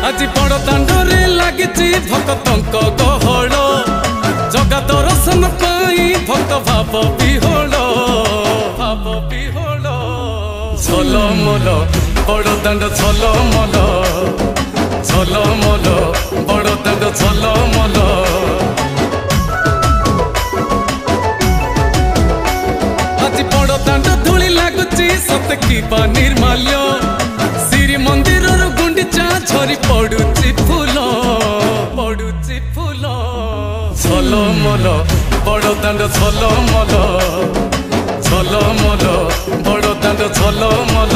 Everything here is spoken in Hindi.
আজি बड़ दांडरे लागिची भक्तंक गहळ जगा दर्शन पाई भक्त भाव विहोल झलमल बड़ दांड झलमल झलमल बड़ दांड झलमल আজি बड़ दांड धूली लागुची सत की निर्माल्य श्री मंदिर गुंडीचा झरी पड़ुची फूल झलमल बड़ दांड झलमल झलमल बड़ दांड झलमल।